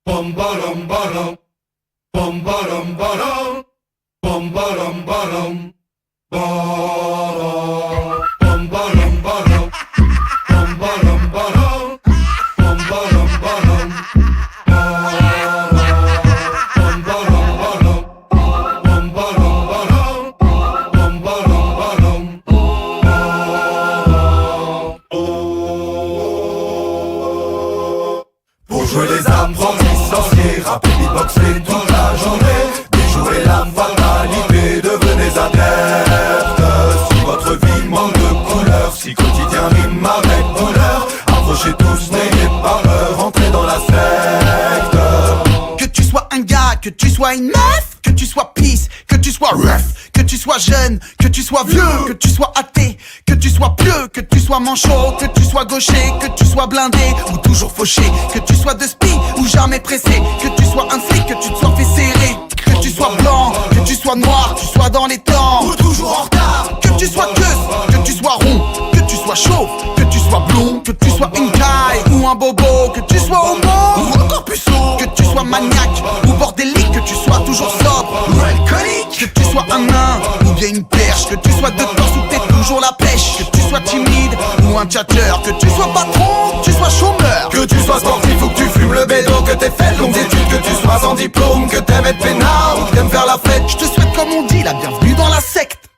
Bum bottom bottom, bum bottom bottom, bum bottom bottom, bottom, bum bottom bottom, bum bottom bottom, bum bottom bottom, bum bottom bottom, bum bottom bottom, bum bottom bottom, Pour jouer les apprentis sorciers, rapper, beatboxer toute la journée, déjouer la fatalité, devenez adeptes. Si votre vie manque de couleur, si quotidien rime avec douleur, approchez tous, n'ayez pas peur, entrez dans la secte. Que tu sois un gars, que tu sois une meuf, que tu sois peace, que tu sois ref, que tu sois jeune, que tu sois vieux, que tu sois athée, que tu sois pieux, que tu sois manchot, que tu sois gaucher, que tu sois blindé ou toujours fauché, que tu sois de spi ou jamais pressé, que tu sois un flic, que tu te sois fait serrer, que tu sois blanc, que tu sois noir, que tu sois dans les temps ou toujours en retard, que tu sois queue, que tu sois rond, que tu sois chauve, que tu sois blond, que tu sois une caille ou un bobo, que tu sois homo ou encore plus sourd, que tu sois maniaque ou bordélique, que tu sois toujours sobre ou alcoolique, que tu sois un nain ou bien une perche, que tu sois de temps ou t'es toujours la pêche, que tu sois timide ou un tchatcheur, que tu sois patron, que tu sois chômeur, Que tu sois sportif ou que tu fumes le bédo, que t'aies fait de longues études, que tu sois sans diplôme, que t'aimes être peinard ou que t'aimes faire la fête. je te souhaite comme on dit la bienvenue dans la secte.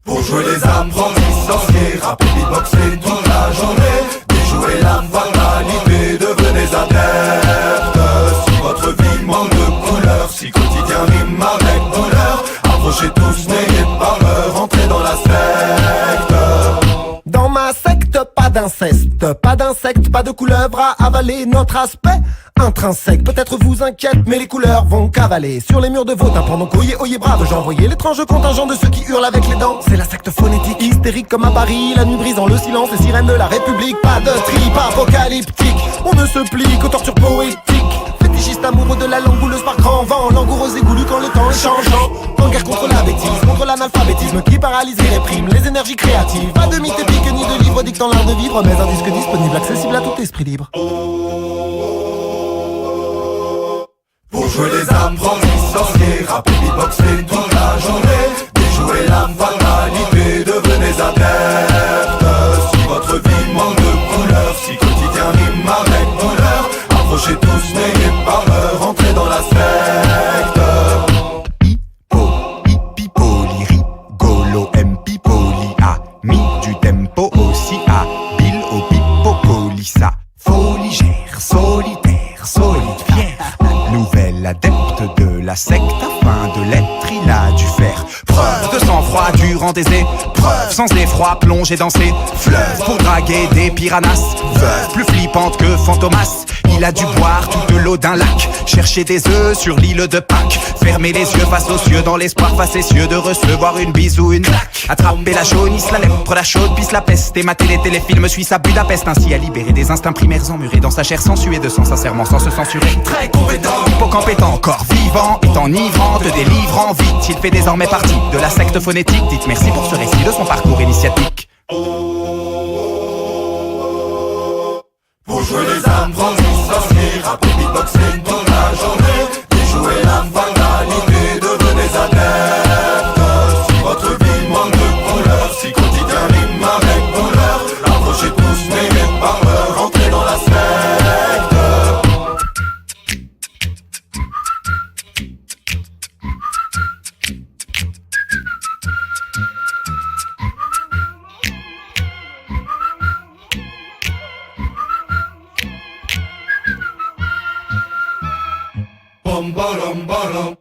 Pour jouer les apprentis sorciers, rapper, beatboxer toute la journée, déjouer la fatalité, devenez adeptes. Si votre vie manque de couleur, si quotidien rime avec douleur, approchez tous, n'ayez pas peur, entrez dans la secte. Dans ma secte, pas d'inceste, pas d'insectes, pas de couleuvre à avaler. Notre aspect intrinsèque peut-être vous inquiète, mais les couleurs vont cavaler sur les murs de vos tympans. Donc oyez, oyez brave, j'envoyais l'étrange contingent de ceux qui hurlent avec les dents. C'est la secte phonétique, hystérique comme à Paris, la nuit brisant le silence, les sirènes de la République. Pas de trip apocalyptique, on ne se plie qu'aux tortures poétiques. Fétichiste amoureux de la langue bouleuse par grand vent, langoureux et goulu quand le temps est changeant. En guerre contre la bêtise, contre l'analphabétisme qui paralyse et réprime les énergies créatives. Pas de mythe épique ni de livre dictant l'art de vivre, mais un disque disponible, accessible à tout esprit libre. Pour jouer les apprentis sorciers, rapper, beatboxer toute la journée, déjouer la fatalité, devenez adeptes. Si votre vie manque de couleur, si quotidien rime avec douleur, approchez tous, n'ayez pas peur, entrez dans la secte. Hippo, hippipoli, rigolo, empipoli, ami du tempo aussi, habile au pipopolissa. Foligère, solitaire, solide, fier, nouvel adepte de la secte, afin de l'être, il a dû faire preuve de sang-froid durant des épreuves, sans effroi, plonger dans ses fleuves pour draguer des piranhas, veuve plus flippante que Fantomas. Il a dû boire toute l'eau d'un lac, chercher des œufs sur l'île de Pâques, fermer les yeux face aux cieux dans l'espoir facétieux de recevoir une bise ou une claque. Attraper la jaunisse, la lèpre, la chaude, pisse la peste, et mater les téléfilms suisses à Budapest, ainsi à libérer des instincts primaires emmurés dans sa chair sans suer de sang, sincèrement sans se censurer. Très compétent, Hippocampe est encore vivant, est enivrant, te délivrant vite. Il fait désormais partie de la secte phonétique. Dites merci pour ce récit de son parcours initiatique. pour jouer les apprentis sorciers, rapper, beatboxer toute la journée, déjouer la fatalité, devenez adeptes. Si votre vie manque de couleur, si quotidien rime avec douleur, approchez tous, n'ayez pas peur, entrez dans la secte. Bum bottom bottom.